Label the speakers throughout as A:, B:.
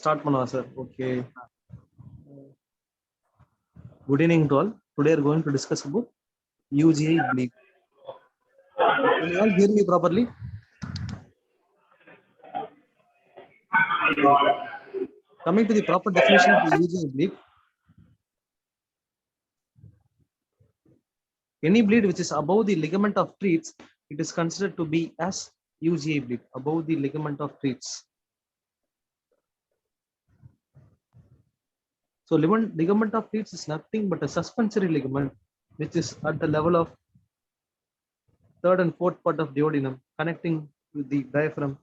A: Start பண்ணலாம் sir. Okay. Good evening to all. Today we are going to discuss about UGI bleed. Can you all hear me properly? Coming to the proper definition of the UGI bleed. Any bleed which is above the ligament of treats, it is considered to be as UGI bleed, above the ligament of treats. So ligament of treats is nothing but a suspensory ligament which is at the level of third and fourth part of duodenum connecting with the diaphragm.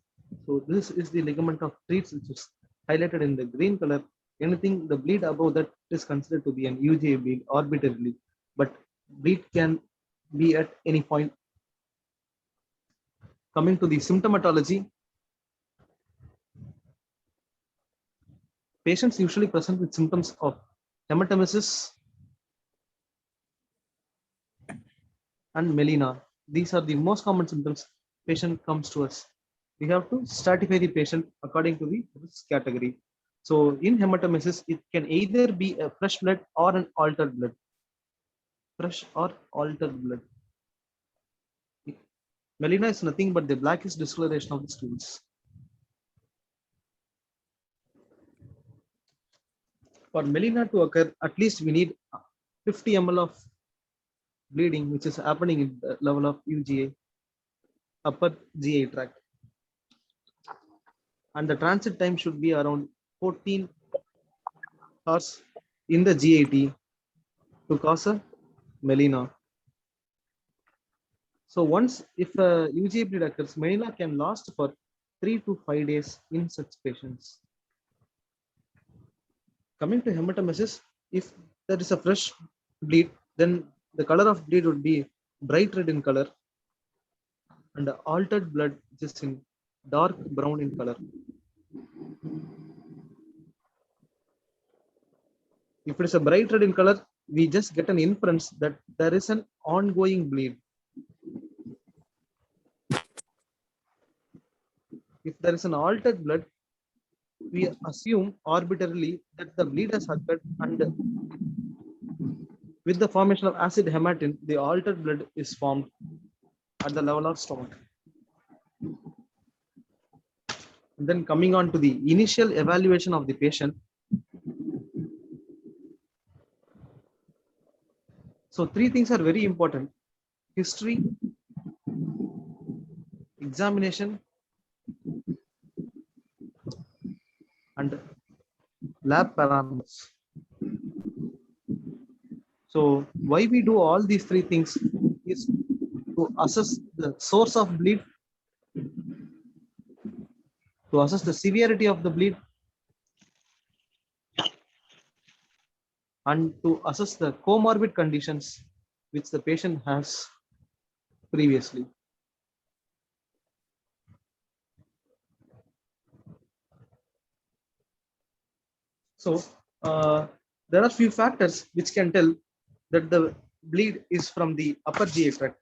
A: So this is the ligament of treats which is highlighted in the green color. Anything the bleed above that is considered to be an UGI bleed arbitrarily, but bleed can be at any point. Coming to the symptomatology, patients usually present with symptoms of hematemesis and melena. These are the most common symptoms patient comes to us. We have to stratify the patient according to the risk category. So in hematemesis, it can either be a fresh blood or an altered blood. Fresh or altered blood. Melena is nothing but the blackish discoloration of the stools. For melena to occur, at least we need 50 ml of bleeding, which is happening in the level of UGA, upper GI tract. And the transit time should be around 14 hours in the GIT to cause a melena. So once if a UGA bleed occurs, melena can last for 3 to 5 days in such patients. Coming to hematemesis, if there is a fresh bleed, then the color of bleed would be bright red in color, and the altered blood which is in dark brown in color. If it is a bright red in color, we just get an inference that there is an ongoing bleed. If there is an altered blood, we assume arbitrarily that the bleed has occurred, and with the formation of acid hematin, the altered blood is formed at the level of stomach. And then coming on to the initial evaluation of the patient. So three things are very important: history, examination, and lab parameters. So why we do all these three things is to assess the source of bleed, to assess the severity of the bleed, and to assess the comorbid conditions which the patient has previously. So there are few factors which can tell that the bleed is from the upper GI tract.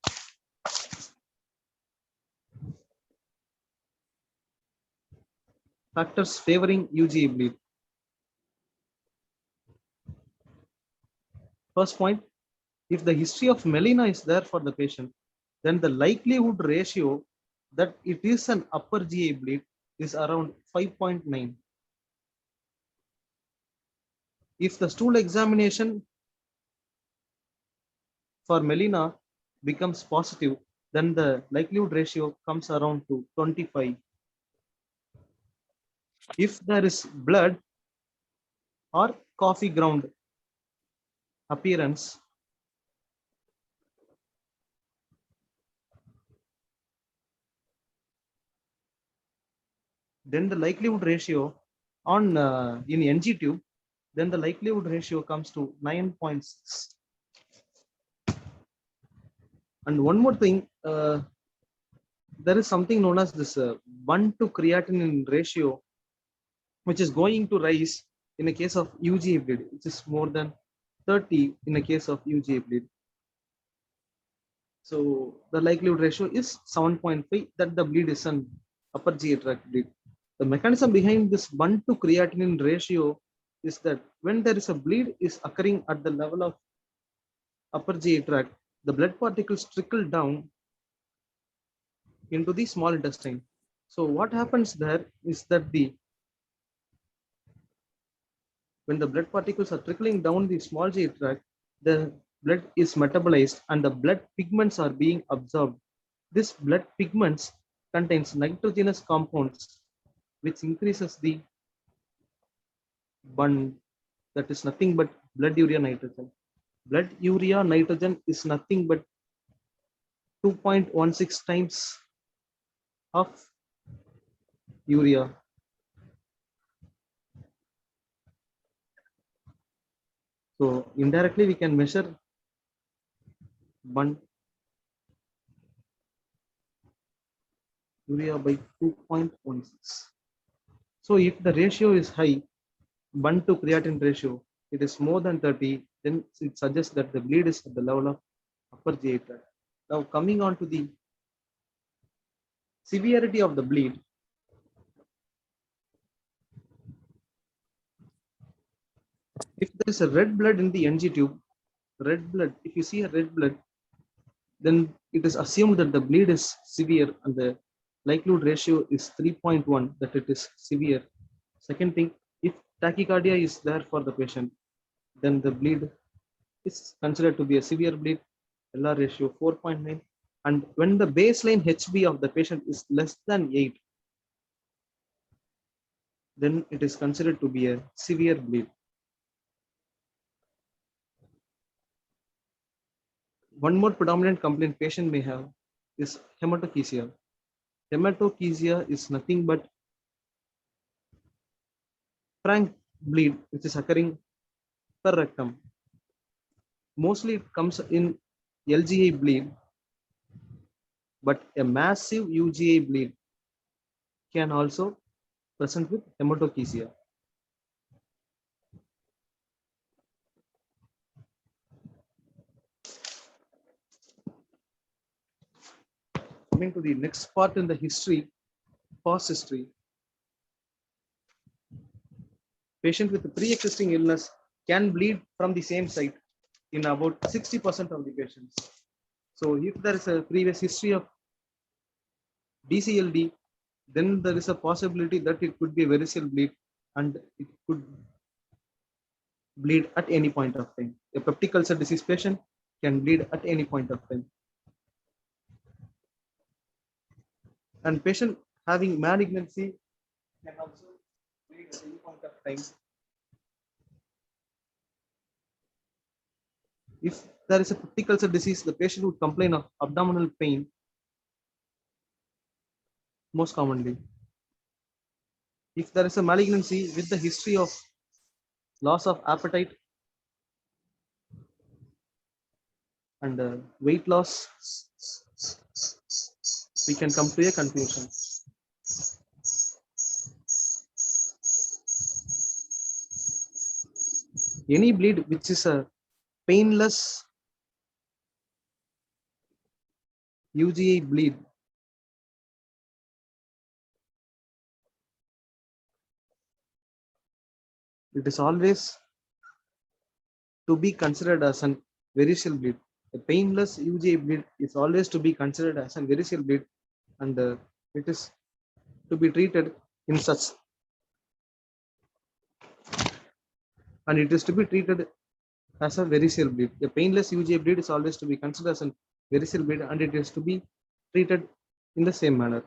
A: Factors favoring UGI bleed. First point, if the history of melena is there for the patient, then the likelihood ratio that it is an upper GI bleed is around 5.9. If the stool examination for melena becomes positive, then the likelihood ratio comes around to 25. If there is blood or coffee ground appearance, then the likelihood ratio on in NG tube, then the likelihood ratio comes to 9.6. And one more thing, there is something known as this 1 to creatinine ratio, which is going to rise in a case of UGA bleed, which is more than 30 in a case of UGA bleed. So the likelihood ratio is 7.5 that the bleed is an upper GI tract bleed. The mechanism behind this 1 to creatinine ratio is that when there is a bleed is occurring at the level of upper GI tract, the blood particles trickle down into the small intestine. So what happens there is that when the blood particles are trickling down the small GI tract, the blood is metabolized and the blood pigments are being absorbed. This blood pigments contains nitrogenous compounds, which increases the BUN, that is nothing but blood urea nitrogen. Blood urea nitrogen is nothing but 2.16 times of urea. So indirectly we can measure BUN urea by 2.16. So if the ratio is high, BUN to creatinine ratio, it is more than 30, then it suggests that the bleed is at the level of upper GI tract. Now coming on to the severity of the bleed. If there is a red blood in the NG tube, red blood, if you see a red blood, then it is assumed that the bleed is severe and the likelihood ratio is 3.1, that it is severe. Second thing, if tachycardia is there for the patient, then the bleed is considered to be a severe bleed, LR ratio 4.9. And when the baseline HB of the patient is less than 8, then it is considered to be a severe bleed. One more predominant complaint patient may have is hematochezia. Hematochezia is nothing but frank bleed which is occurring per rectum. Mostly it comes in LGA bleed, but a massive UGA bleed can also present with hematochezia. Coming to the next part in the history, past history. Patient with a pre-existing illness can bleed from the same site in about 60% of the patients. So if there is a previous history of DCLD, then there is a possibility that it could be a variceal bleed and it could bleed at any point of time. A peptic ulcer disease patient can bleed at any point of time. And patient having malignancy can also bleed at any point of time. If there is a peptic ulcer disease, the patient would complain of abdominal pain most commonly. If there is a malignancy with the history of loss of appetite and weight loss, we can come to a conclusion. Any bleed which is a painless UGA bleed it is always to be considered as an variceal bleed. A painless UGA bleed is always to be considered as a variceal bleed, and it is to be treated in such, and it is to be treated as a variceal bleed. A painless UGA bleed is always to be considered as a variceal bleed, and it is to be treated in the same manner.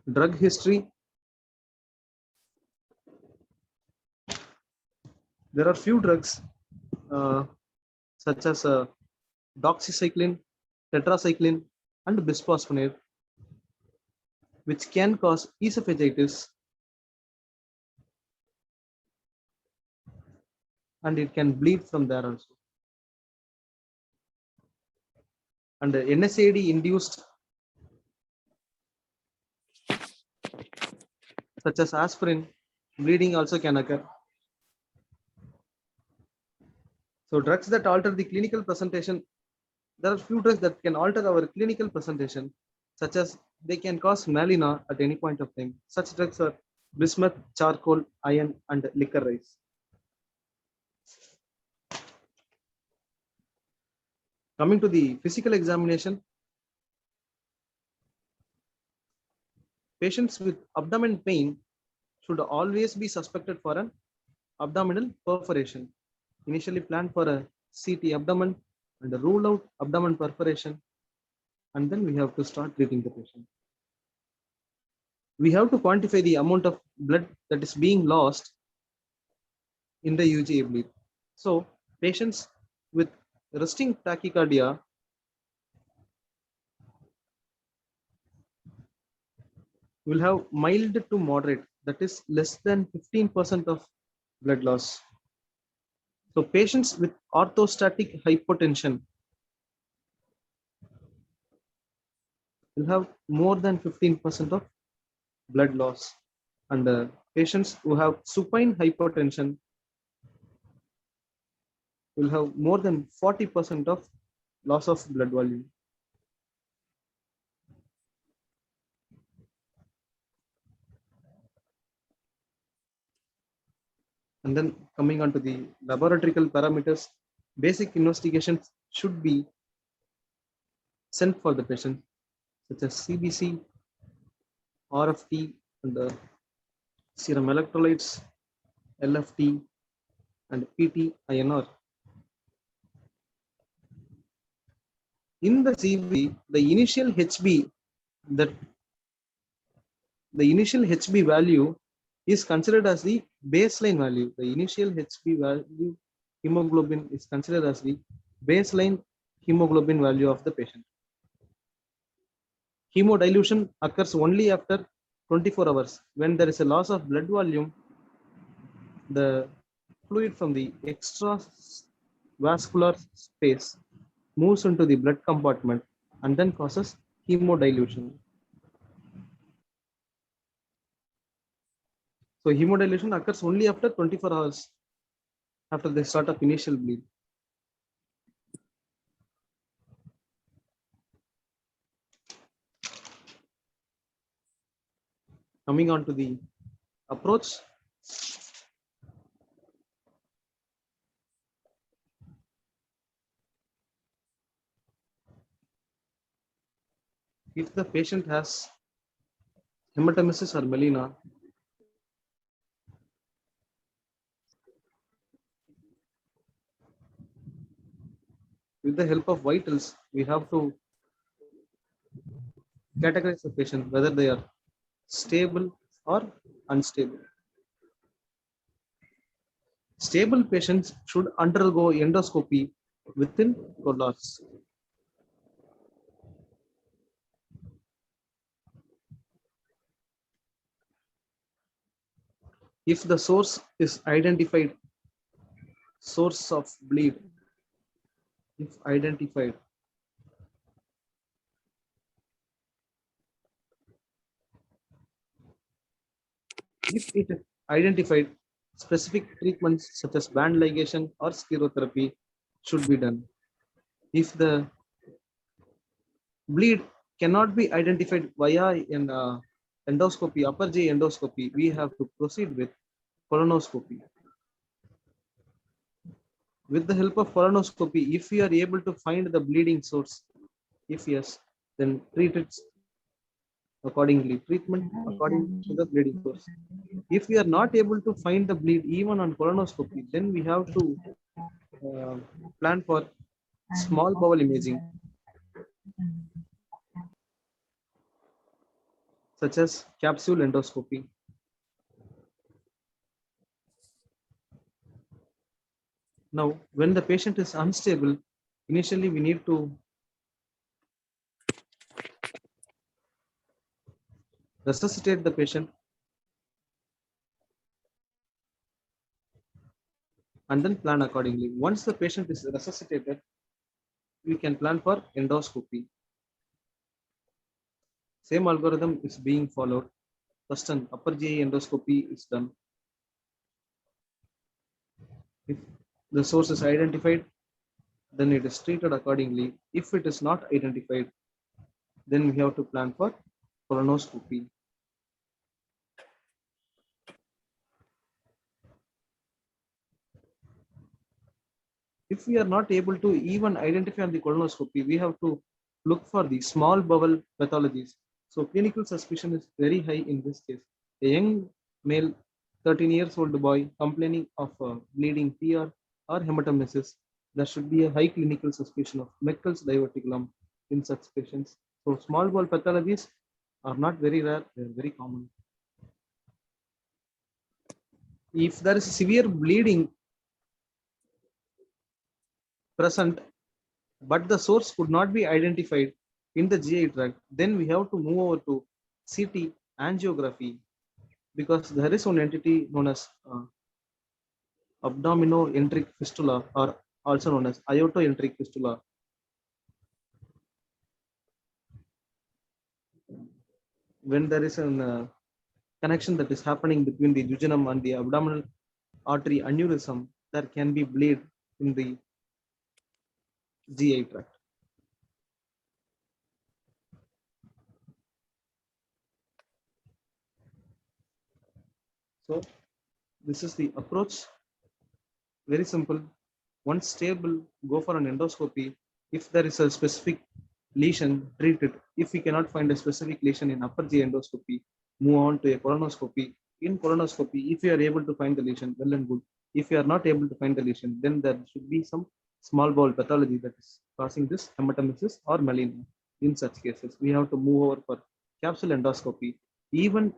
A: Drug history. There are few drugs such as doxycycline, tetracycline, and bisphosphonate, which can cause esophagitis, and it can bleed from there also. And the NSAID induced, such as aspirin, bleeding also can occur. So drugs that alter the clinical presentation, there are few drugs that can alter our clinical presentation, such as they can cause melena at any point of time. Such drugs are bismuth, charcoal, iron, and licorice. Coming to the physical examination, patients with abdomen pain should always be suspected for an abdominal perforation. Initially plan for a CT abdomen and rule out abdomen perforation, and then we have to start treating the patient. We have to quantify the amount of blood that is being lost in the UGA bleed. So patients with resting tachycardia will have mild to moderate, that is less than 15% of blood loss. So patients with orthostatic hypotension will have more than 15% of blood loss, and patients who have supine hypertension will have more than 40% of loss of blood volume. And then coming on to the laboratorical parameters, basic investigations should be sent for the patient, such as CBC, RFT, and serum electrolytes, LFT, and PT-INR. In the CV, the initial HB value is considered as the baseline value. The initial HB value hemoglobin is considered as the baseline hemoglobin value of the patient. Hemodilution occurs only after 24 hours. When there is a loss of blood volume, the fluid from the extravascular space moves into the blood compartment and then causes hemodilution. So hemodilution occurs only after 24 hours after the start of initial bleed. Coming on to the approach, if the patient has hematemesis or melena, with the help of vitals, we have to categorize the patient whether they are stable or unstable. Stable patients should undergo endoscopy within 12 hours. If the source is identified, source of bleed, if identified, if it is identified, specific treatments such as band ligation or sclerotherapy should be done. If the bleed cannot be identified via an endoscopy, upper GI endoscopy, we have to proceed with colonoscopy. With the help of colonoscopy, if we are able to find the bleeding source, if yes, then treat it accordingly, treatment according to the bleeding source. If we are not able to find the bleed even on colonoscopy, then we have to plan for small bowel imaging, such as capsule endoscopy. Now, when the patient is unstable, initially we need to resuscitate the patient and then plan accordingly. Once the patient is resuscitated, we can plan for endoscopy. Same algorithm is being followed. First, an upper GI endoscopy is done. If the source is identified, then it is treated accordingly. If it is not identified, then we have to plan for colonoscopy. If we are not able to even identify on the colonoscopy, we have to look for the small bowel pathologies. So clinical suspicion is very high in this case. A young male, 13 years old boy complaining of bleeding PR or hematemesis, there should be a high clinical suspicion of Meckel's diverticulum in such patients. So small bowel pathologies are not very rare, they are very common. If there is severe bleeding present, but the source could not be identified in the GI tract, then we have to move over to CT angiography, because there is one entity known as abdominoenteric fistula, or also known as aortoenteric fistula. When there is a connection that is happening between the jejunum and the abdominal artery aneurysm, there can be bleed in the GI tract. So this is the approach. Very simple. Once stable, go for an endoscopy. If there is a specific lesion, treat it. If we cannot find a specific lesion in upper GI endoscopy, move on to a colonoscopy. In colonoscopy, if you are able to find the lesion, well and good. If you are not able to find the lesion, then there should be some small bowel pathology that is causing this hematemesis or melena. In such cases, we have to move over for capsule endoscopy. Even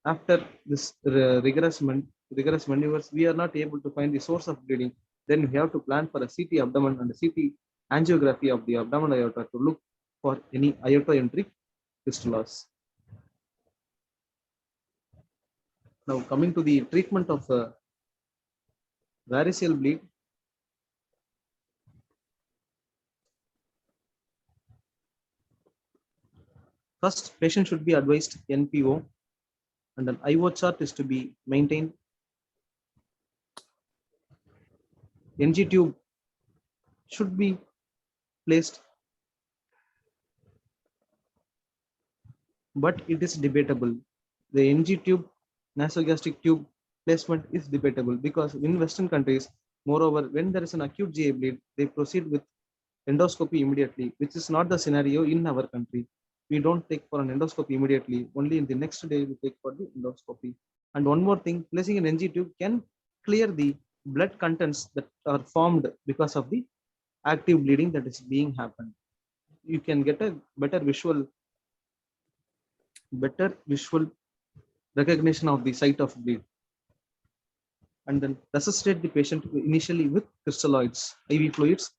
A: after this rigorous maneuvers, we are not able to find the source of bleeding, then we have to plan for a CT abdomen and a CT angiography of the abdominal aorta to look for any aortoenteric fistulas. Now coming to the treatment of variceal bleed. First, patient should be advised NPO, and an IO chart is to be maintained. NG tube should be placed, but it is debatable. The NG tube, nasogastric tube placement is debatable, because in Western countries, moreover, when there is an acute GI bleed, they proceed with endoscopy immediately, which is not the scenario in our country. We don't take for an endoscopy immediately. Only in the next day we take for the endoscopy. And one more thing, placing an NG tube can clear the blood contents that are formed because of the active bleeding that is being happened. You can get a better visual recognition of the site of bleed. And then resuscitate the patient initially with crystalloids, IV fluids.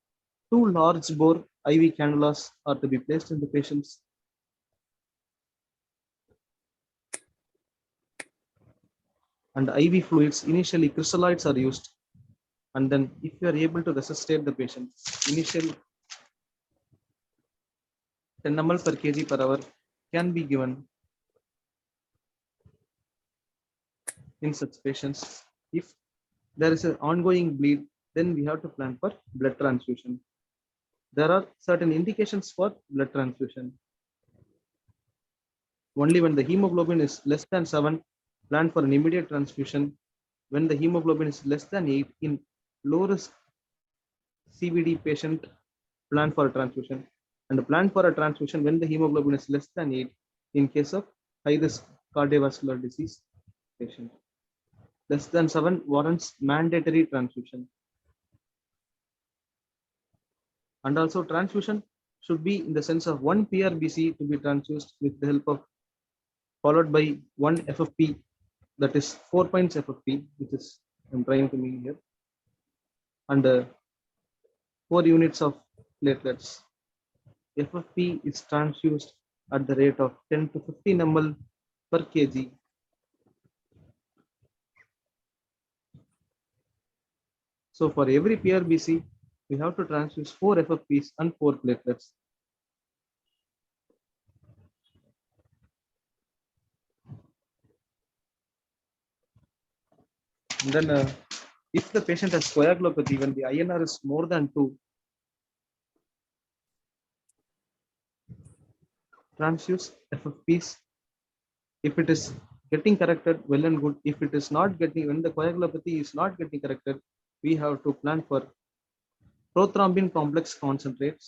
A: 2 large bore IV cannulas are to be placed in the patients. And IV fluids, initially crystalloids are used. And then if you are able to resuscitate the patient, initial 10 ml per kg per hour can be given in such patients. If there is an ongoing bleed, then we have to plan for blood transfusion. There are certain indications for blood transfusion. Only when the hemoglobin is less than 7, plan for an immediate transfusion. When the hemoglobin is less than 8 in low risk CVD patient, plan for a transfusion. And plan for a transfusion when the hemoglobin is less than 8 in case of high risk cardiovascular disease patient. Less than 7 warrants mandatory transfusion. And also transfusion should be in the sense of 1 PRBC to be transfused with the help of, followed by 1 FFP, that is 4 pints FFP, which is I'm trying to mean here, and 4 units of platelets. FFP is transfused at the rate of 10 to 15 ml per kg. So for every PRBC, we have to transfuse 4 FFPs and 4 platelets. And then if the patient has coagulopathy, when the INR is more than 2, transfuse FFPs If it is getting corrected, well and good. If it is not getting, when the coagulopathy is not getting corrected, we have to plan for prothrombin complex concentrates.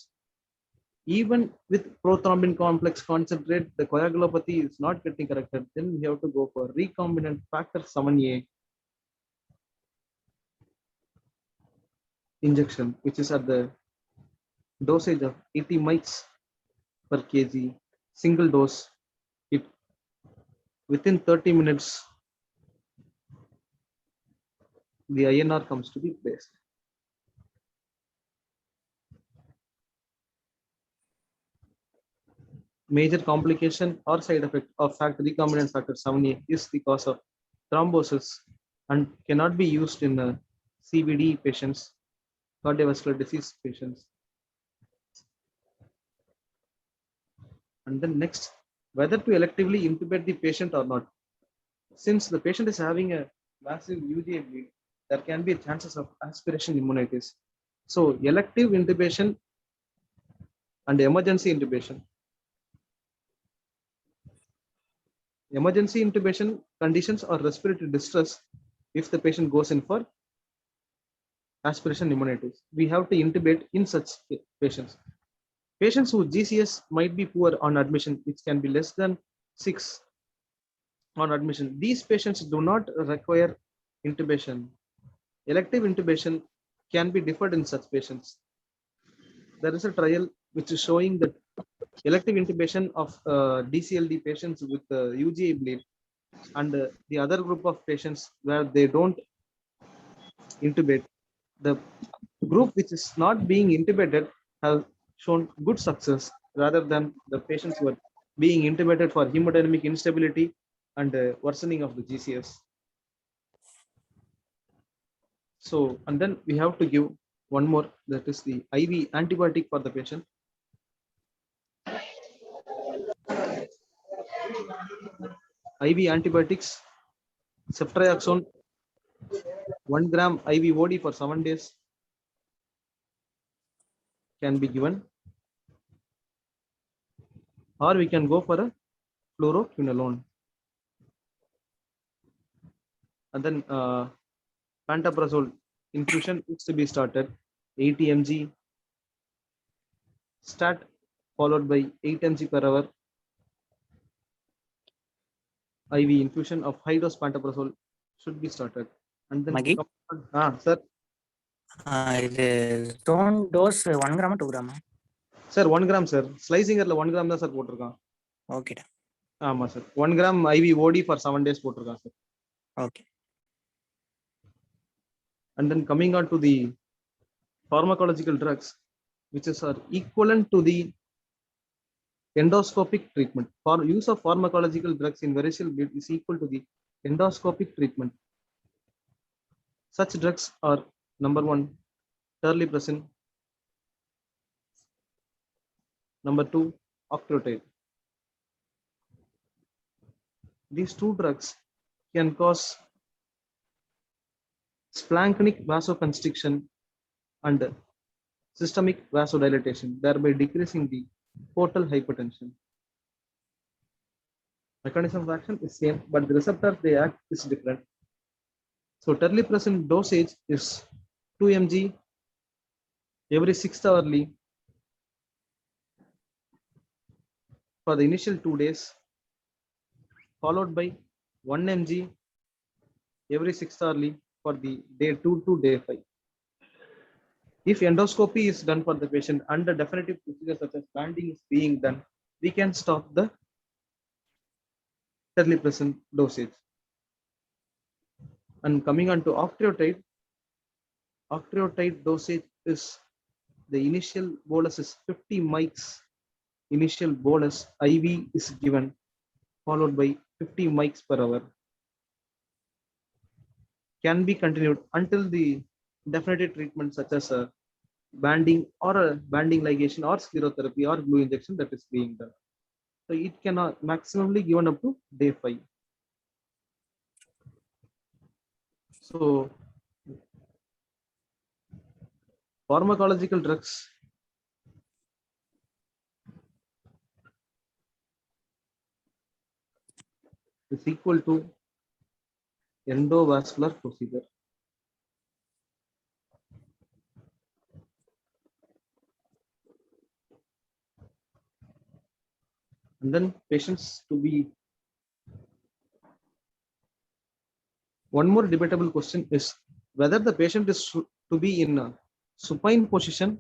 A: Even with prothrombin complex concentrate, the coagulopathy is not getting corrected, then we have to go for recombinant factor 7A injection, which is at the dosage of 80 mics per kg, single dose. It within 30 minutes, the INR comes to be placed. Major complication or side effect of recombinant factor 7A is the cause of thrombosis and cannot be used in CVD patients, cardiovascular disease patients. And then next, whether to electively intubate the patient or not. Since the patient is having a massive UGA bleed, there can be chances of aspiration pneumonitis. So elective intubation and emergency intubation. Emergency intubation conditions or respiratory distress if the patient goes in for aspiration pneumonitis. We have to intubate in such patients. Patients whose GCS might be poor on admission, which can be less than 6 on admission. These patients do not require intubation. Elective intubation can be deferred in such patients. There is a trial which is showing that elective intubation of DCLD patients with UGA bleed and the other group of patients where they don't intubate, the group which is not being intubated have shown good success rather than the patients who are being intubated for hemodynamic instability and worsening of the GCS. So, and then we have to give one more, that is the IV antibiotic for the patient. IV antibiotics, ceftriaxone, 1 gram IV OD for 7 days can be given, or we can go for a fluoroquinolone. And then pantoprazole infusion needs to be started, 80 mg stat followed by 8 mg per hour. IV infusion of high dose pantoprazole should be started. And then sir,
B: stone dose 1 gram 2 gram
A: sir 1 gram sir, slicing 1 gram தான் sir போட்டுருக்கான்.
B: Okay
A: ஆமா sir, 1 gram IV OD for 7 days போட்டுருக்கான் sir.
B: Okay.
A: And then coming on to the pharmacological drugs, which is are equivalent to the endoscopic treatment. For use of pharmacological drugs in variceal bleed is equal to the endoscopic treatment. Such drugs are number 1, terlipressin, number 2, octreotide. These two drugs can cause splanchnic vasoconstriction and systemic vasodilatation, thereby decreasing the portal hypertension. Mechanism of action is same, but the receptors they act is different. So terlipressin dosage is 2 mg every 6th hourly for the initial 2 days, followed by 1 mg every 6th hourly for the day 2 to day 5. If endoscopy is done for the patient and the definitive procedure such as banding is being done, we can stop the terlipressin dosage. And coming on to octreotide, octreotide dosage is the initial bolus is 50 mics. Initial bolus IV is given, followed by 50 mics per hour. Can be continued until the definitive treatment such as a banding or a banding ligation or sclerotherapy or glue injection that is being done. So it cannot maximally given up to day 5. So pharmacological drugs is equal to endovascular procedure. And then patients to be, one more debatable question is whether the patient is to be in a supine position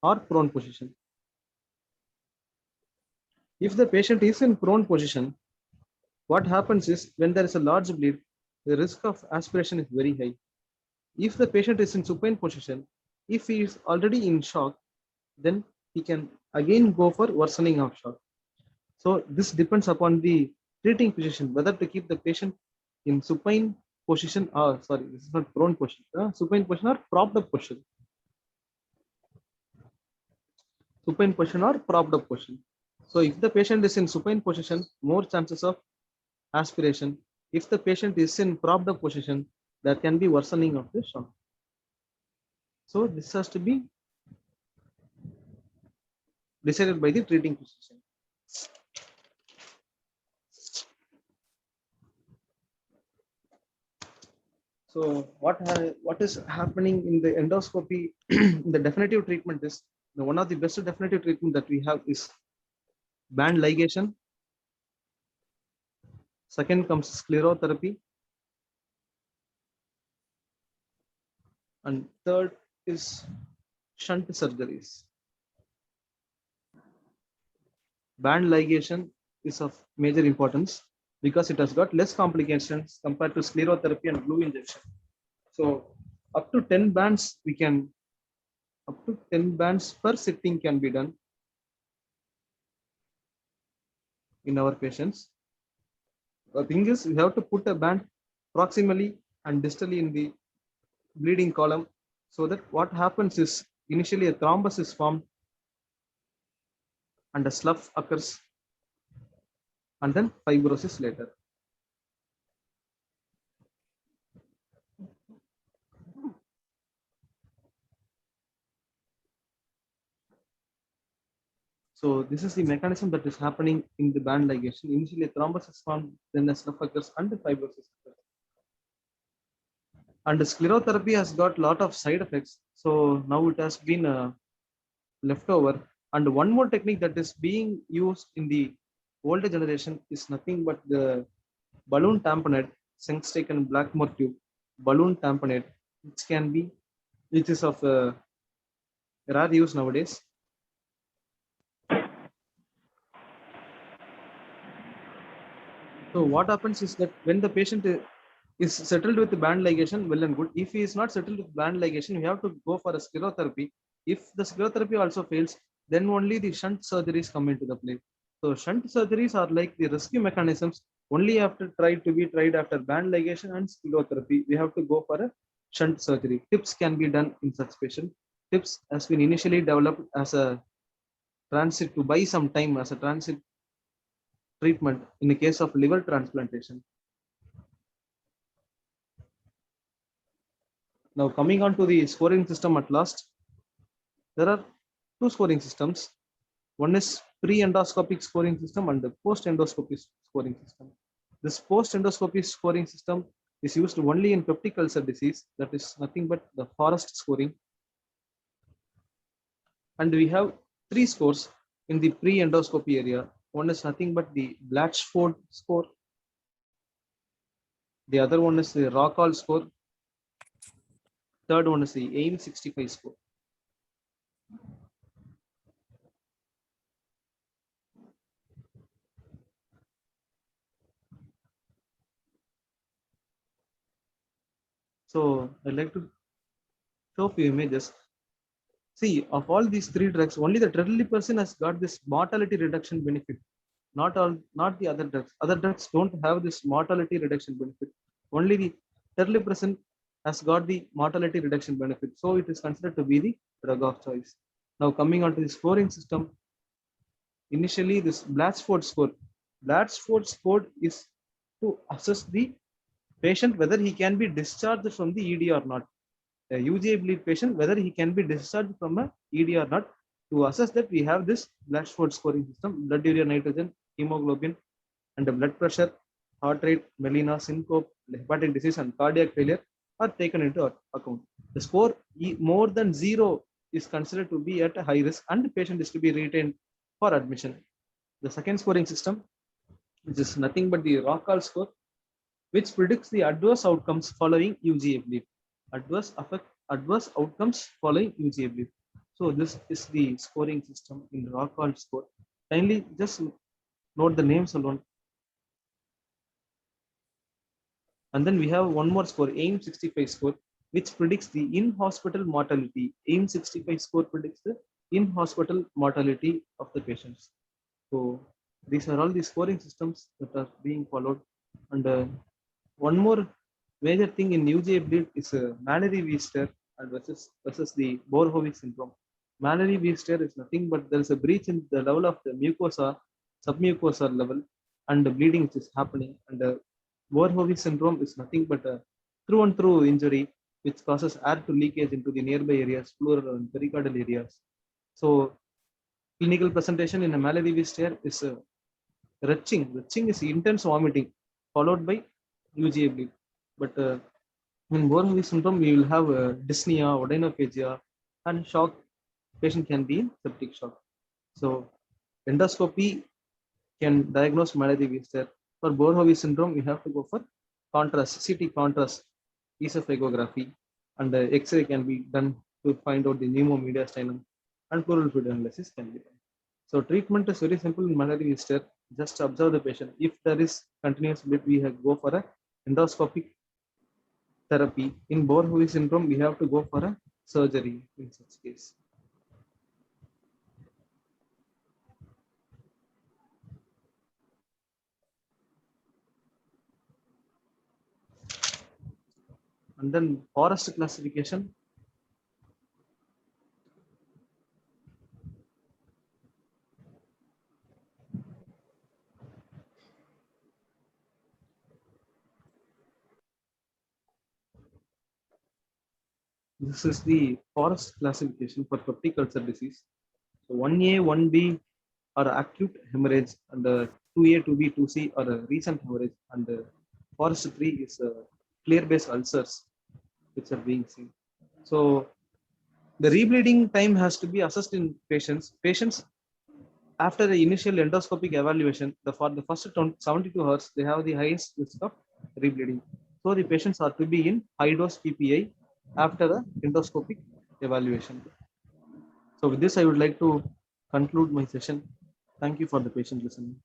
A: or prone position. If the patient is in prone position, what happens is when there is a large bleed, the risk of aspiration is very high. If the patient is in supine position, if he is already in shock, then he can again go for worsening of shock. So this depends upon the treating physician whether to keep the patient in supine position or this is not prone position, supine position or propped up position. Supine position or propped up position. So if the patient is in supine position, more chances of aspiration. If the patient is in propped up position, there can be worsening of the shock. So this has to be decided by the treating physician. So what is happening in the endoscopy, the definitive treatment is, one of the best definitive treatment that we have is band ligation. Second comes sclerotherapy. And third is shunt surgeries. Band ligation is of major importance because it has got less complications compared to sclerotherapy and glue injection. So up to 10 bands per sitting can be done in our patients. The thing is, we have to put a band proximally and distally in the bleeding column, so that what happens is initially a thrombus is formed and a slough occurs, and then fibrosis later. So this is the mechanism that is happening in the band ligation. Initially, a thrombus is formed, then a slough occurs, and the fibrosis occurs. And the sclerotherapy has got a lot of side effects. So now it has been left over. And one more technique that is being used in the older generation is nothing but the balloon tamponade, Sengstake and Blackmore tube, balloon tamponade, which is of rare use nowadays. So what happens is that when the patient is settled with the band ligation, well and good. If he is not settled with band ligation, we have to go for a sclerotherapy. If the sclerotherapy also fails, then only the shunt surgeries come into the play. So shunt surgeries are like the rescue mechanisms only after tried after band ligation and sclerotherapy. We have to go for a shunt surgery. TIPS can be done in such patient. TIPS has been initially developed as a transit to buy some time as a transit treatment in the case of liver transplantation. Now coming on to the scoring system at last, there are two scoring systems. One is pre-endoscopic scoring system and the post-endoscopic scoring system. This post-endoscopic scoring system is used only in peptic ulcer disease, that is nothing but the Forrest scoring. And we have three scores in the pre-endoscopy area. One is nothing but the Blatchford score. The other one is the Rockall score. Third one is the AIM 65 score. So I'd like to show a few images. See, of all these three drugs, only the terlipressin has got this mortality reduction benefit. Not the other drugs. Other drugs don't have this mortality reduction benefit. Only the terlipressin has got the mortality reduction benefit. So it is considered to be the drug of choice. Now coming on to the scoring system, initially this Blatchford score. Blatchford score is to assess the patient whether he can be discharged from the ED or not. A UGI bleed patient, whether he can be discharged from a ED or not. To assess that, we have this Blatchford scoring system: blood urea nitrogen, hemoglobin, and the blood pressure, heart rate, melena, syncope, hepatic disease, and cardiac failure are taken into account. The score more than 0 is considered to be at a high risk, and the patient is to be retained for admission. The second scoring system, which is nothing but the Rockall score, which predicts the adverse outcomes following UGA bleed. Adverse outcomes following UGA bleed. So this is the scoring system in Rockall score. Kindly just note the names alone. And then we have one more score, AIM 65 score, which predicts the in-hospital mortality. AIM 65 score predicts the in-hospital mortality of the patients. So these are all the scoring systems that are being followed. And one more major thing in UGA bleed is Mallory-Weister versus the Boer-Hove syndrome. Mallory-Weister is nothing but there is a breach in the level of the mucosa, submucosal level, and the bleeding which is happening. And Boer-Hove syndrome is nothing but a through and through injury which causes air to leakage into the nearby areas, pleural and pericardial areas. So clinical presentation in a Mallory-Weister is retching. Retching is intense vomiting followed by UGA bleed. But in Boer-Hove syndrome, we will have dyspnea, odynophagia, and shock. Patient can be in septic shock. So endoscopy can diagnose Mallory-Weister. For Boer-Hove syndrome, we have to go for contrast, CT contrast, esophagography, and X-ray can be done to find out the pneumomediastinum, and pleural fluid analysis can be done. So treatment is very simple in Mallory-Weister. Just observe the patient. If there is continuous bleed, we have go for a endoscopic therapy. In Boer-Hove syndrome, we have to go for a surgery in such case. And then Forest classification. This is the Forest classification for peptic ulcer disease. So 1A, 1B are acute hemorrhage, and 2A, 2B, 2C are a recent hemorrhage, and Forest 3 is clear base ulcers which are being seen. So the rebleeding time has to be assessed in patients. Patients after the initial endoscopic evaluation, for the first 72 hours, they have the highest risk of rebleeding. So the patients are to be in high dose PPI after the endoscopic evaluation. So with this, I would like to conclude my session. Thank you for the patient listening.